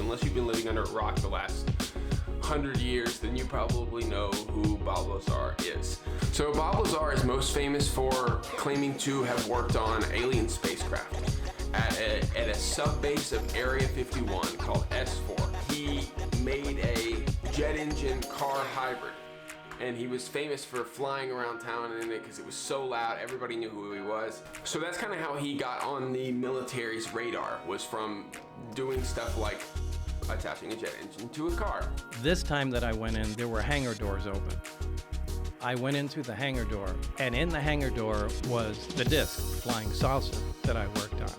unless you've been living under a rock the last 100 years, then you probably know who Bob Lazar is. So Bob Lazar is most famous for claiming to have worked on alien spacecraft at a sub-base of Area 51 called S4. He made a jet engine car hybrid, and he was famous for flying around town in it because it was so loud, everybody knew who he was. So that's kind of how he got on the military's radar, was from doing stuff like attaching a jet engine to a car. This time that I went in, there were hangar doors open. I went into the hangar door, and in the hangar door was the disc flying saucer that I worked on.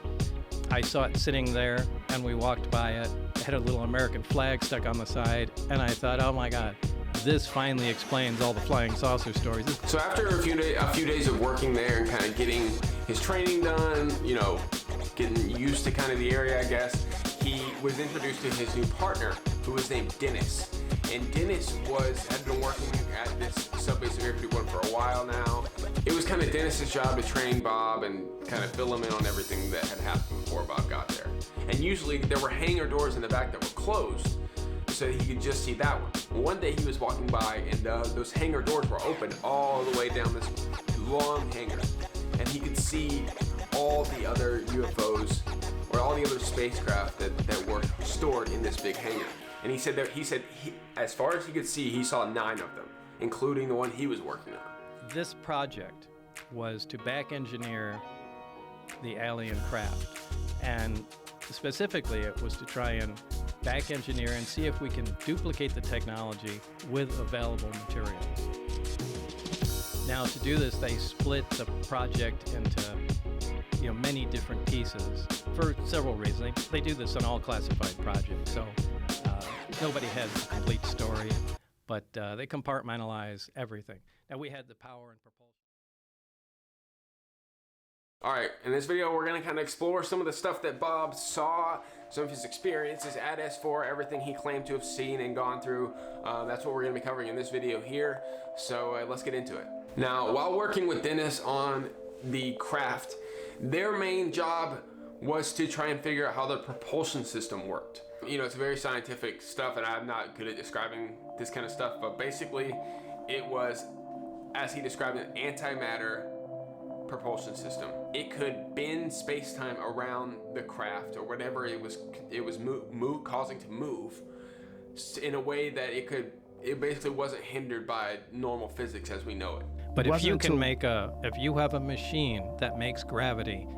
I saw it sitting there, and we walked by it. It had a little American flag stuck on the side, and I thought, oh my God, this finally explains all the flying saucer stories. So after a few days of working there and kind of getting his training done, you know, getting used to kind of the area, I guess, he was introduced to his new partner, who was named Dennis. And Dennis had been working at this subbase of Area 51 for a while now. It was kind of Dennis's job to train Bob and kind of fill him in on everything that had happened before Bob got there. And usually there were hangar doors in the back that were closed, so he could just see that one. One day he was walking by, and those hangar doors were open all the way down this long hangar, and he could see all the other UFOs or all the other spacecraft that were stored in this big hangar. And he said as far as he could see, he saw 9 of them, including the one he was working on. This project was to back engineer the alien craft, and specifically it was to try and back engineer and see if we can duplicate the technology with available materials. Now, to do this, they split the project into many different pieces for several reasons. They do this on all classified projects, so nobody has a complete story, but they compartmentalize everything. Now, we had the power and propulsion. All right, in this video, we're gonna kind of explore some of the stuff that Bob saw, some of his experiences at S4, everything he claimed to have seen and gone through. That's what we're gonna be covering in this video here. So let's get into it. Now, while working with Dennis on the craft, their main job was to try and figure out how the propulsion system worked. You know, it's very scientific stuff, and I'm not good at describing this kind of stuff, but basically it was, as he described it, antimatter propulsion system. It could bend space-time around the craft or whatever it was causing to move in a way that it basically wasn't hindered by normal physics as we know it. But if you have a machine that makes gravity,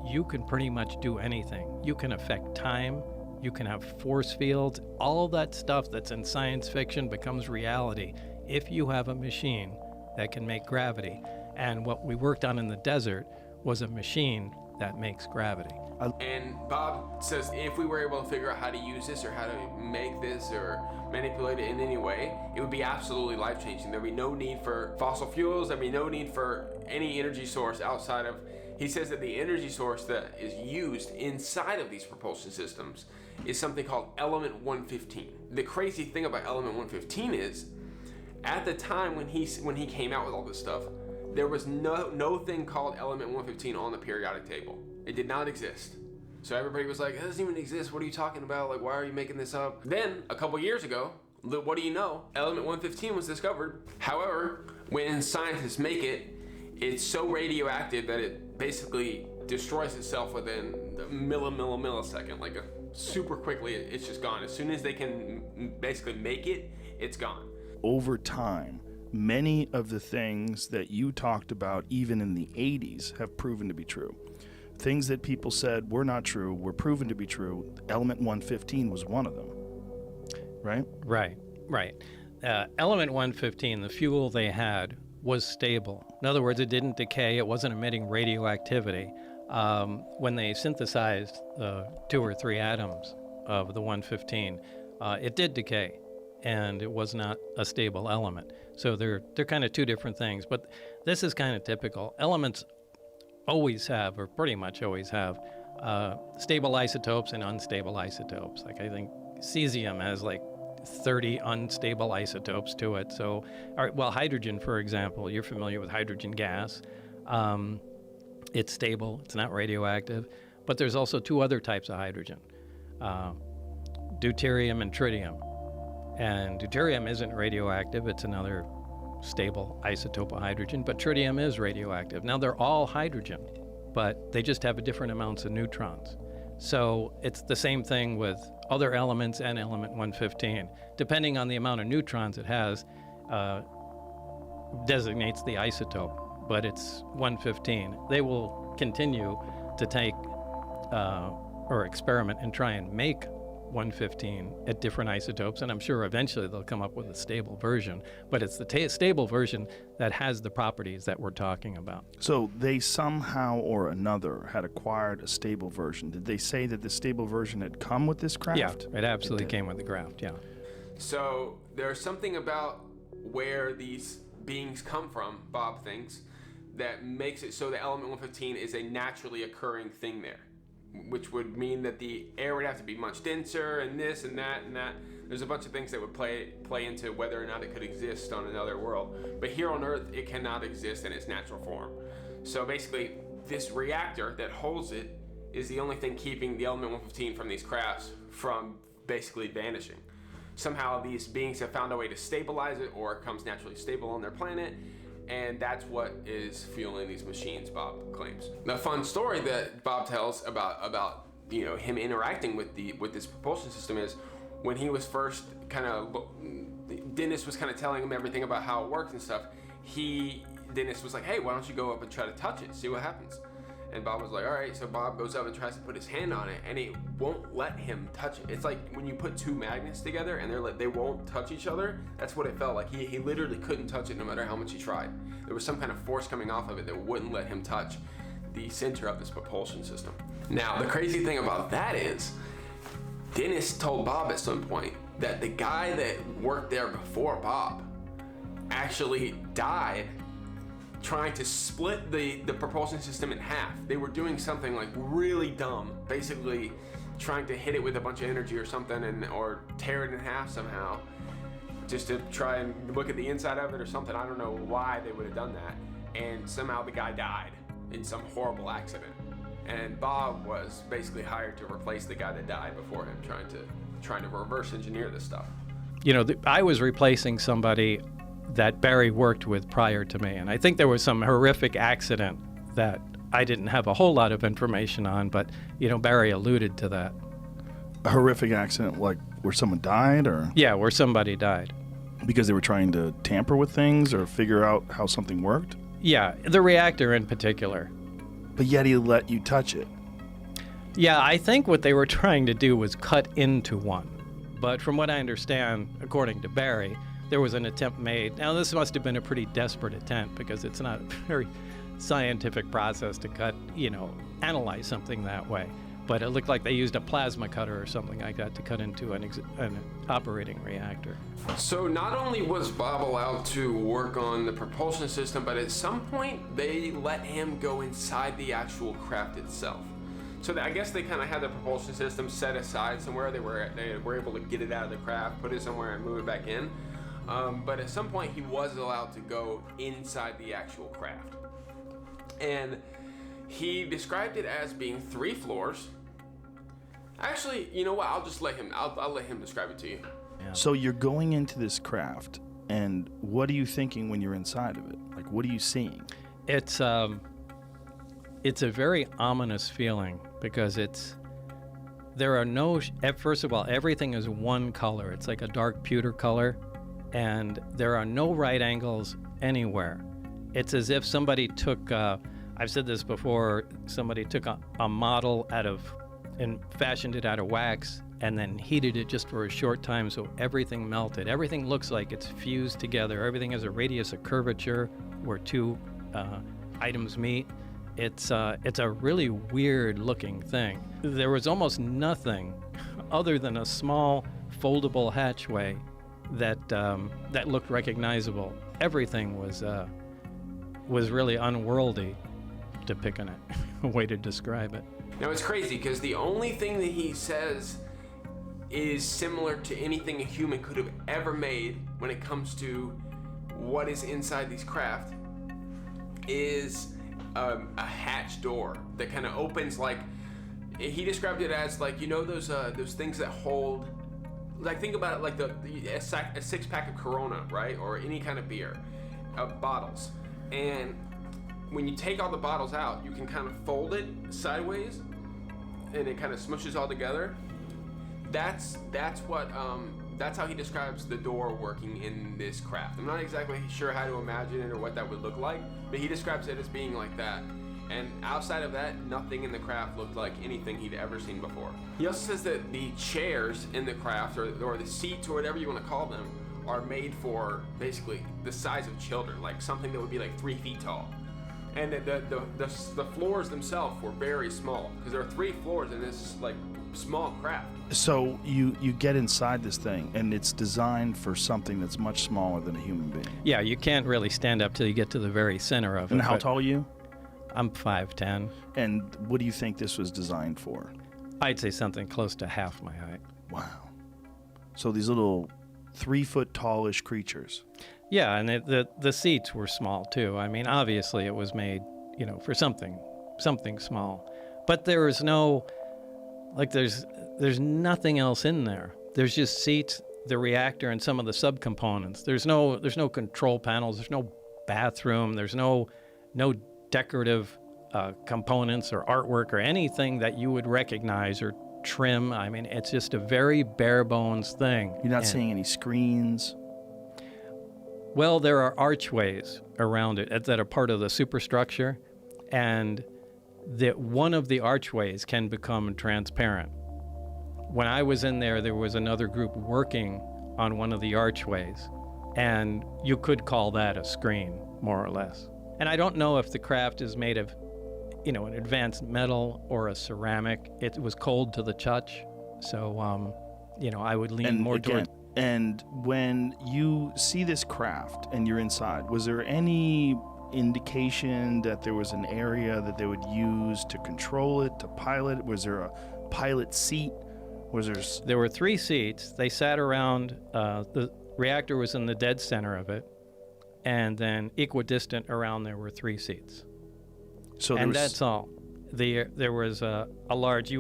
you can pretty much do anything. You can affect time, you can have force fields, all that stuff that's in science fiction becomes reality if you have a machine that can make gravity. And what we worked on in the desert was a machine that makes gravity. And Bob says if we were able to figure out how to use this or how to make this or manipulate it in any way, it would be absolutely life-changing. There'd be no need for fossil fuels. There'd be no need for any energy source outside of, he says that the energy source that is used inside of these propulsion systems is something called element 115. The crazy thing about element 115 is, at the time when he came out with all this stuff, there was no thing called element 115 on the periodic table. It did not exist. So everybody was like, it doesn't even exist. What are you talking about? Like, why are you making this up? Then, a couple years ago, what do you know? Element 115 was discovered. However, when scientists make it, it's so radioactive that it basically destroys itself within a millisecond. Like super quickly, it's just gone. As soon as they can basically make it, it's gone. Over time, many of the things that you talked about, even in the 80s, have proven to be true. Things that people said were not true were proven to be true. Element 115 was one of them, right? Right. Element 115, the fuel they had, was stable. In other words, it didn't decay. It wasn't emitting radioactivity. When they synthesized 2 or 3 atoms of the 115, it did decay, and it was not a stable element. So they're kind of 2 different things, but this is kind of typical. Elements always have, or pretty much always have, stable isotopes and unstable isotopes. Like I think cesium has like 30 unstable isotopes to it. So, hydrogen, for example, you're familiar with hydrogen gas. It's stable, it's not radioactive, but there's also 2 other types of hydrogen. deuterium and tritium. And deuterium isn't radioactive, it's another stable isotope of hydrogen, but tritium is radioactive. Now they're all hydrogen, but they just have different amounts of neutrons. So it's the same thing with other elements and element 115. Depending on the amount of neutrons it has, designates the isotope, but it's 115. They will continue to take or experiment and try and make 115 at different isotopes, and I'm sure eventually they'll come up with a stable version, but it's the stable version that has the properties that we're talking about. So they somehow or another had acquired a stable version. Did they say that the stable version had come with this craft? Yeah, it absolutely came with the craft, yeah. So there's something about where these beings come from, Bob thinks, that makes it so the element 115 is a naturally occurring thing there, which would mean that the air would have to be much denser and this and that and that. There's a bunch of things that would play into whether or not it could exist on another world. But here on Earth, it cannot exist in its natural form. So basically, this reactor that holds it is the only thing keeping the element 115 from these crafts from basically vanishing. Somehow these beings have found a way to stabilize it, or it comes naturally stable on their planet, and that's what is fueling these machines, Bob claims. The fun story that Bob tells about him interacting with this propulsion system is when he was first Dennis was kind of telling him everything about how it works and stuff. Dennis was like, hey, why don't you go up and try to touch it, see what happens? And Bob was like, all right. So Bob goes up and tries to put his hand on it, and it won't let him touch it. It's like when you put two magnets together and they won't touch each other. That's what it felt like. He literally couldn't touch it no matter how much he tried. There was some kind of force coming off of it that wouldn't let him touch the center of this propulsion system. Now, the crazy thing about that is, Dennis told Bob at some point that the guy that worked there before Bob actually died trying to split the propulsion system in half. They were doing something like really dumb, basically trying to hit it with a bunch of energy or something, or tear it in half somehow, just to try and look at the inside of it or something. I don't know why they would have done that. And somehow the guy died in some horrible accident. And Bob was basically hired to replace the guy that died before him, trying to reverse engineer this stuff. I was replacing somebody that Barry worked with prior to me, and I think there was some horrific accident that I didn't have a whole lot of information on, but Barry alluded to that. A horrific accident, like where someone died, or? Yeah, where somebody died. Because they were trying to tamper with things or figure out how something worked? Yeah, the reactor in particular. But yet he let you touch it. Yeah, I think what they were trying to do was cut into one. But from what I understand, according to Barry, there was an attempt made. Now, this must have been a pretty desperate attempt, because it's not a very scientific process to analyze something that way. But it looked like they used a plasma cutter or something like that to cut into an operating reactor. So not only was Bob allowed to work on the propulsion system, but at some point they let him go inside the actual craft itself. So I guess they kind of had the propulsion system set aside somewhere. They were able to get it out of the craft, put it somewhere, and move it back in. But at some point he was allowed to go inside the actual craft. And he described it as being 3 floors. Actually, you know what? I'll just let him. I'll let him describe it to you. Yeah. So you're going into this craft, and what are you thinking when you're inside of it? Like, what are you seeing? It's a very ominous feeling, because there are no. First of all, everything is one color. It's like a dark pewter color, and there are no right angles anywhere. It's as if somebody took. I've said this before. Somebody took a model and fashioned it out of wax, and then heated it just for a short time, so everything melted. Everything looks like it's fused together. Everything has a radius of curvature where 2 items meet. It's a really weird looking thing. There was almost nothing other than a small foldable hatchway that looked recognizable. Everything was really unworldly, to pick on it, a way to describe it. Now it's crazy, because the only thing that he says is similar to anything a human could have ever made when it comes to what is inside these craft is a hatch door that kind of opens, like he described it as, like, those things that hold Like, think about it like a six-pack of Corona, right? Or any kind of beer, bottles. And when you take all the bottles out, you can kind of fold it sideways, and it kind of smushes all together. That's how he describes the door working in this craft. I'm not exactly sure how to imagine it or what that would look like, but he describes it as being like that. And outside of that, nothing in the craft looked like anything he'd ever seen before. He also says that the chairs in the craft, or the seats, or whatever you want to call them, are made for basically the size of children, like something that would be like 3 feet tall. And the floors themselves were very small, because there are 3 floors in this like small craft. So you get inside this thing, and it's designed for something that's much smaller than a human being. Yeah, you can't really stand up till you get to the very center of it. And how tall are you? I'm 5'10". And what do you think this was designed for? I'd say something close to half my height. Wow. So these little 3-foot tallish creatures. Yeah, and the seats were small too. I mean, obviously it was made, for something small. But there is no, there's nothing else in there. There's just seats, the reactor, and some of the subcomponents. There's no control panels. There's no bathroom. There's no decorative components or artwork or anything that you would recognize or trim. I mean, it's just a very bare bones thing. You're not seeing any screens? Well, there are archways around it that are part of the superstructure, and one of the archways can become transparent. When I was in there, there was another group working on one of the archways, and you could call that a screen, more or less. And I don't know if the craft is made of, an advanced metal or a ceramic. It was cold to the touch, so, I would lean more toward... And when you see this craft and you're inside, was there any indication that there was an area that they would use to control it, to pilot it? Was there a pilot seat? There were 3 seats. They sat around, the reactor was in the dead center of it, and then equidistant around there were 3 seats. That's all. There was a large,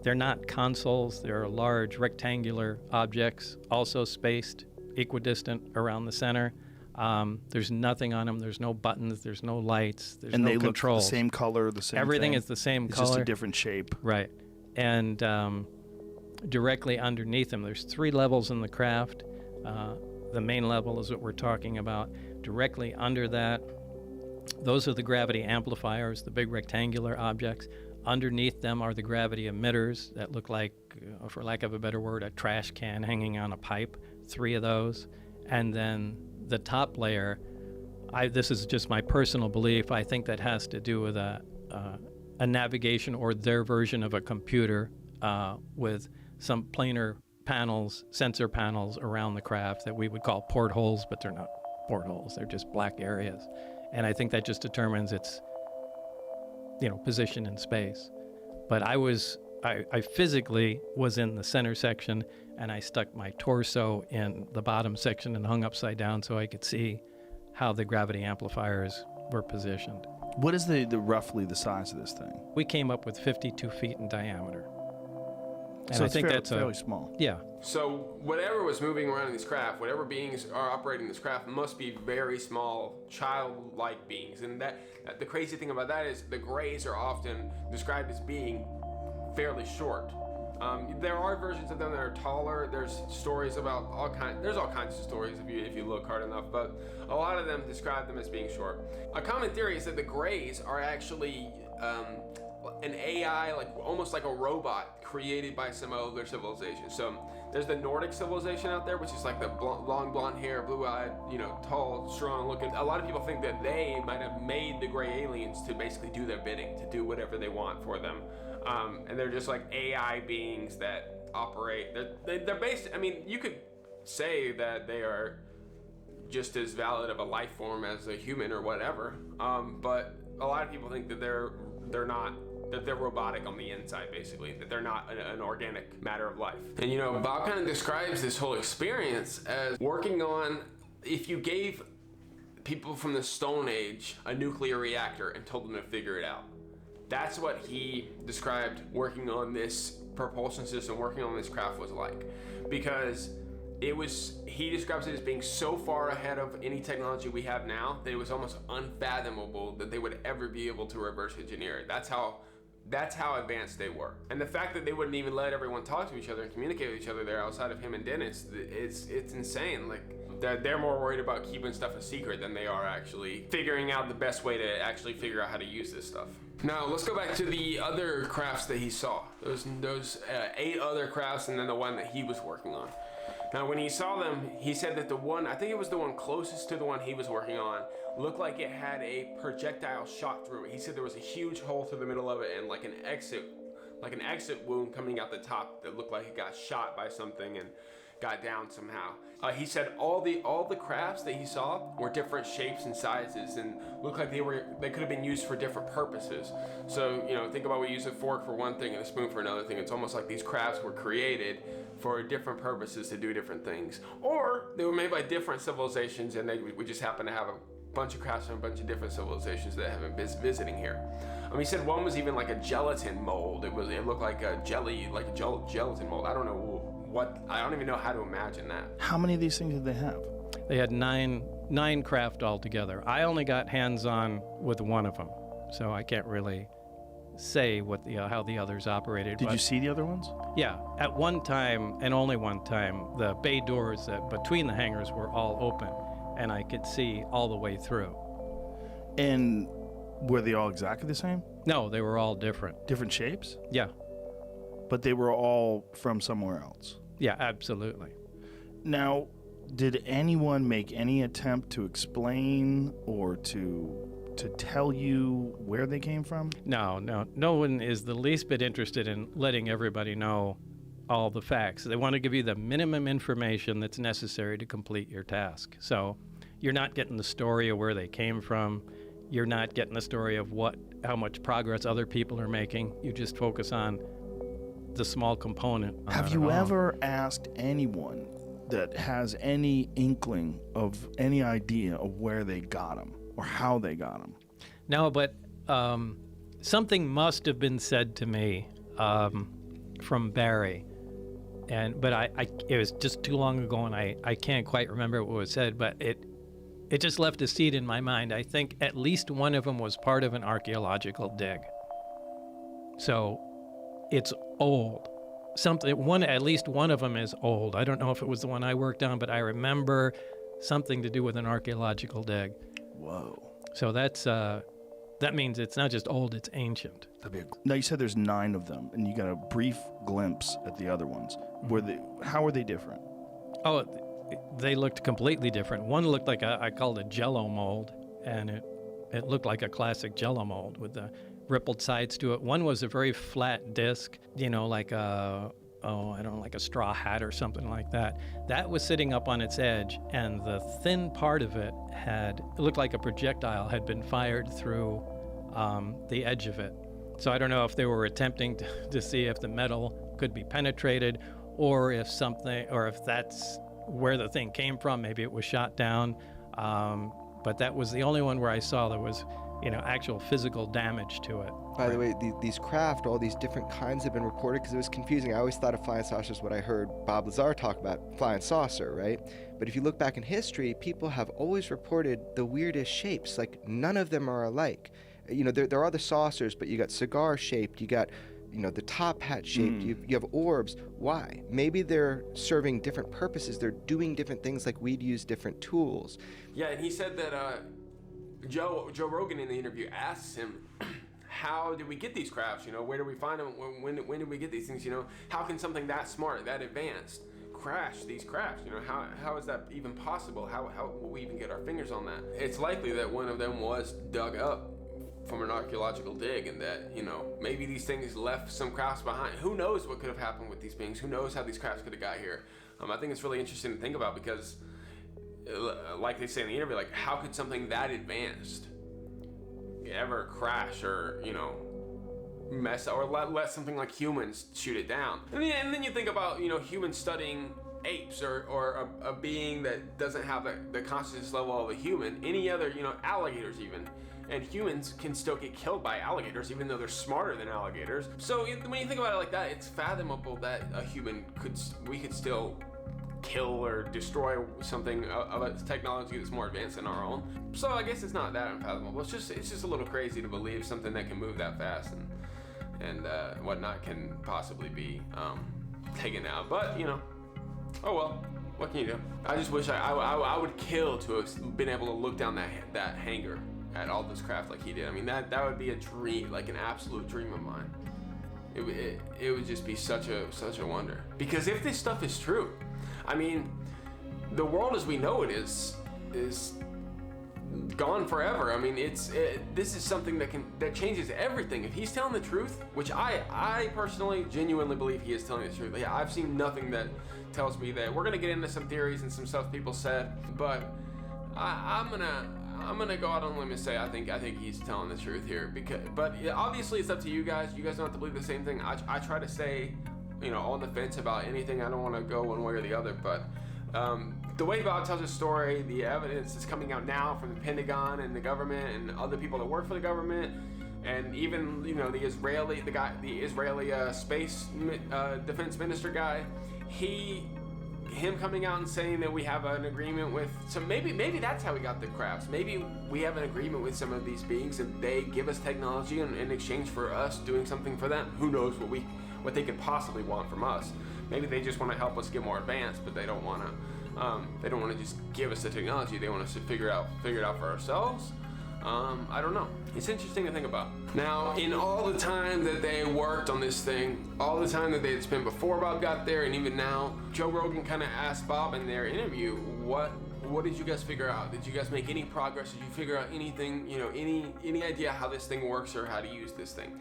they're not consoles, they're large rectangular objects, also spaced equidistant around the center. There's nothing on them, there's no buttons, there's no lights, there's no controls. And they look the same color, the same Everything thing. is the same color. It's just a different shape. Right. And directly underneath them, there's 3 levels in the craft. The main level is what we're talking about. Directly under that, those are the gravity amplifiers, the big rectangular objects. Underneath them are the gravity emitters that look like, for lack of a better word, a trash can hanging on a pipe. 3 of those. And then the top layer, this is just my personal belief, I think that has to do with a navigation or their version of a computer with some planar panels, sensor panels around the craft that we would call portholes, but they're not portholes, they're just black areas. And I think that just determines its, position in space. But I physically was in the center section, and I stuck my torso in the bottom section and hung upside down so I could see how the gravity amplifiers were positioned. What is roughly the size of this thing? We came up with 52 feet in diameter. And so I think that's fairly small. Yeah. So whatever was moving around in this craft, whatever beings are operating this craft, must be very small, childlike beings. And the crazy thing about that is the Greys are often described as being fairly short. There are versions of them that are taller. There's stories about there's all kinds of stories if you look hard enough, but a lot of them describe them as being short. A common theory is that the Greys are actually an AI, almost like a robot created by some other civilization. So there's the Nordic civilization out there, which is like the long blonde hair, blue-eyed, tall, strong looking. A lot of people think that they might have made the gray aliens to basically do their bidding, to do whatever they want for them. And they're just like AI beings that operate. They're based, you could say that they are just as valid of a life form as a human or whatever. But a lot of people think that they're not, that they're robotic on the inside, basically, that they're not an organic matter of life. And Bob kind of describes this whole experience as working on, if you gave people from the Stone Age a nuclear reactor and told them to figure it out, That's what he described working on this propulsion system, working on this craft was like. Because he describes it as being so far ahead of any technology we have now that it was almost unfathomable that they would ever be able to reverse engineer it. That's how advanced they were. And the fact that they wouldn't even let everyone talk to each other and communicate with each other there outside of him and Dennis, it's insane. Like, they're more worried about keeping stuff a secret than they are actually figuring out the best way to actually figure out how to use this stuff. Now, let's go back to the other crafts that he saw. Those 8 other crafts and then the one that he was working on. Now, when he saw them, he said that the one, I think it was the one closest to the one he was working on, looked like it had a projectile shot through it. He said there was a huge hole through the middle of it and like an exit wound coming out the top that looked like it got shot by something and got down somehow. He said all the crafts that he saw were different shapes and sizes and looked like they could have been used for different purposes. So, think about we use a fork for one thing and a spoon for another thing. It's almost like these crafts were created for different purposes to do different things. Or they were made by different civilizations and we just happen to have a bunch of crafts from a bunch of different civilizations that have been visiting here. He said one was even like a gelatin mold. It looked like a gelatin mold. I don't know I don't even know how to imagine that. How many of these things did they have? They had nine craft altogether. I only got hands-on with one of them, so I can't really say how the others operated. Did you see the other ones? Yeah. At one time, and only one time, the bay doors between the hangars were all open, and I could see all the way through. And were they all exactly the same? No, they were all different. Different shapes? Yeah. But they were all from somewhere else? Yeah, absolutely. Now, did anyone make any attempt to explain or to tell you where they came from? No one is the least bit interested in letting everybody know all the facts. They want to give you the minimum information that's necessary to complete your task. So you're not getting the story of where they came from. You're not getting the story of how much progress other people are making. You just focus on the small component. Have you ever asked anyone that has any inkling of any idea of where they got them or how they got them? No, but something must have been said to me from Barry, but it was just too long ago, and I can't quite remember what was said, but it just left a seed in my mind. I think at least one of them was part of an archaeological dig. So it's old. At least one of them is old. I don't know if it was the one I worked on, but I remember something to do with an archaeological dig. Whoa. So that means it's not just old, it's ancient. Now, you said there's 9 of them, and you got a brief glimpse at the other ones. How were they different? Oh, they looked completely different. One looked like I called a Jello mold, and it looked like a classic Jello mold with the rippled sides to it. One was a very flat disc, like a straw hat or something like that. That was sitting up on its edge, and the thin part of it looked like a projectile had been fired through the edge of it. So I don't know if they were attempting to see if the metal could be penetrated, or if that's where the thing came from. Maybe it was shot down. But that was the only one where I saw there was actual physical damage to it. By the way, these craft, all these different kinds have been reported because it was confusing. I always thought of flying saucers what I heard Bob Lazar talk about, flying saucer, right? But if you look back in history, people have always reported the weirdest shapes. Like, none of them are alike. There are other saucers, but you got cigar-shaped, you got the top hat shaped, you have orbs. Why? Maybe they're serving different purposes. They're doing different things, like we'd use different tools. Yeah, and he said that Joe Rogan in the interview asks him, how did we get these crafts? Where do we find them? When did we get these things? How can something that smart, that advanced, crash these crafts? How is that even possible? How will we even get our fingers on that? It's likely that one of them was dug up from an archaeological dig, and that maybe these things left some crafts behind. Who knows what could have happened with these beings? Who knows how these crafts could have got here? I think it's really interesting to think about, because like they say in the interview, like, how could something that advanced ever crash or mess or let something like humans shoot it down? And then you think about humans studying apes or a being that doesn't have the consciousness level of a human. Any other alligators even. and humans can still get killed by alligators, even though they're smarter than alligators. So when you think about it like that, it's fathomable that we could still kill or destroy something of a technology that's more advanced than our own. So I guess it's not that unfathomable. It's just a little crazy to believe something that can move that fast and whatnot can possibly be taken out. But oh well, what can you do? I just wish I would kill to have been able to look down that hangar at all this craft like he did. I mean, that would be a dream, like an absolute dream of mine. It would just be such a wonder. Because if this stuff is true, I mean, the world as we know it is gone forever. I mean, this is something that changes everything. If he's telling the truth, which I personally genuinely believe he is telling the truth. Yeah, I've seen nothing that tells me that. We're gonna get into some theories and some stuff people said, but I'm gonna go out on a limb and say I think he's telling the truth here. But obviously it's up to you guys. You guys don't have to believe the same thing. I try to stay, on the fence about anything. I don't want to go one way or the other. But the way Bob tells his story, the evidence is coming out now from the Pentagon and the government and other people that work for the government, and even the Israeli space defense minister guy. Him coming out and saying that we have an agreement with maybe that's how we got the crafts. Maybe we have an agreement with some of these beings and they give us technology in exchange for us doing something for them. Who knows what they could possibly want from us. Maybe they just want to help us get more advanced, but they don't want to just give us the technology. They want us to figure it out for ourselves. I don't know. It's interesting to think about. Now, in all the time that they worked on this thing, all the time that they had spent before Bob got there, and even now, Joe Rogan kind of asked Bob in their interview, what did you guys figure out? Did you guys make any progress? Did you figure out anything, any idea how this thing works or how to use this thing?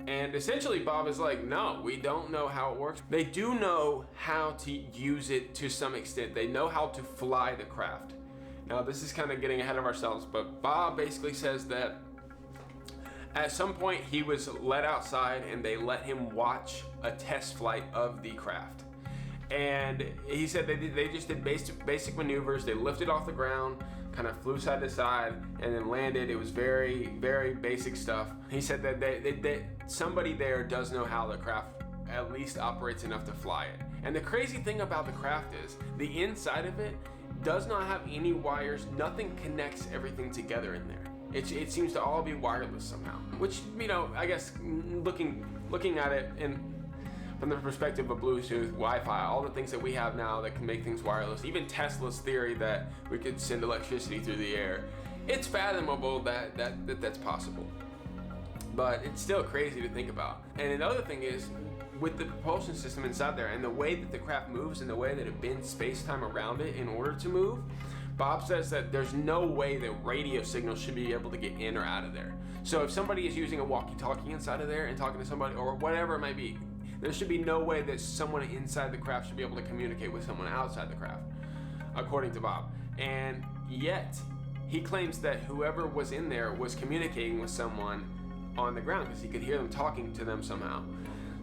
And essentially Bob is like, no, we don't know how it works. They do know how to use it to some extent. They know how to fly the craft. Now, this is kind of getting ahead of ourselves, but Bob basically says that at some point he was let outside and they let him watch a test flight of the craft. And he said they just did basic maneuvers. They lifted off the ground, kind of flew side to side, and then landed. It was very, very basic stuff. He said that somebody there does know how the craft at least operates enough to fly it. And the crazy thing about the craft is the inside of it does not have any wires. Nothing connects everything together in there. It seems to all be wireless somehow. Which, I guess looking at it from the perspective of Bluetooth, Wi-Fi, all the things that we have now that can make things wireless, even Tesla's theory that we could send electricity through the air, it's fathomable that's possible. But it's still crazy to think about. And another thing is, with the propulsion system inside there and the way that the craft moves and the way that it bends space-time around it in order to move, Bob says that there's no way that radio signals should be able to get in or out of there. So if somebody is using a walkie-talkie inside of there and talking to somebody or whatever it might be, there should be no way that someone inside the craft should be able to communicate with someone outside the craft, according to Bob. And yet, he claims that whoever was in there was communicating with someone on the ground because he could hear them talking to them somehow.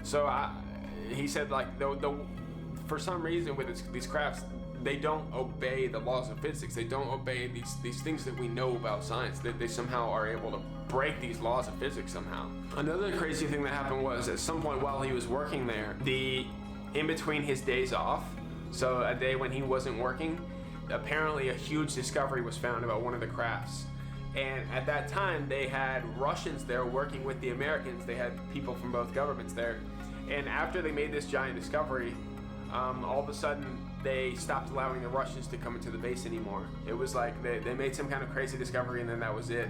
So he said, like, for some reason with these crafts, they don't obey the laws of physics. They don't obey these things that we know about science. That they somehow are able to break these laws of physics somehow. Another crazy thing that happened was at some point while he was working there, in between his days off, so a day when he wasn't working, apparently a huge discovery was found about one of the crafts. And at that time, they had Russians there working with the Americans. They had people from both governments there. And after they made this giant discovery, all of a sudden, they stopped allowing the Russians to come into the base anymore. It was like they made some kind of crazy discovery, and then that was it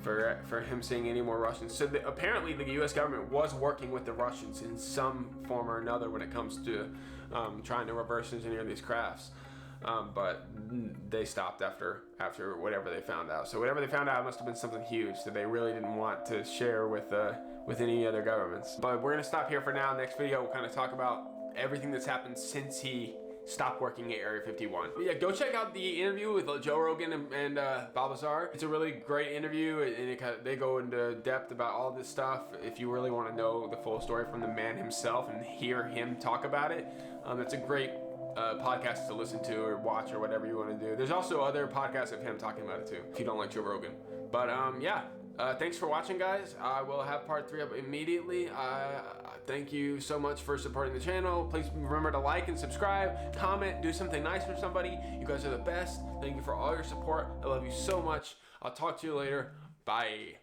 for him seeing any more Russians. So apparently, the U.S. government was working with the Russians in some form or another when it comes to trying to reverse engineer these crafts. But they stopped after whatever they found out. So whatever they found out must have been something huge that they really didn't want to share with any other governments. But we're gonna stop here for now. Next video, we'll kind of talk about everything that's happened since he stopped working at Area 51. But yeah, go check out the interview with Joe Rogan and Bob Lazar. It's a really great interview, and they go into depth about all this stuff. If you really want to know the full story from the man himself and hear him talk about it, it's a great podcast to listen to or watch or whatever you want to do. There's also other podcasts of him talking about it too, if you don't like Joe Rogan. But yeah, Thanks for watching, guys. I will have part 3 up immediately. Thank you so much for supporting the channel. Please remember to like and subscribe, comment, do something nice for somebody. You guys are the best. Thank you for all your support. I love you so much. I'll talk to you later. Bye.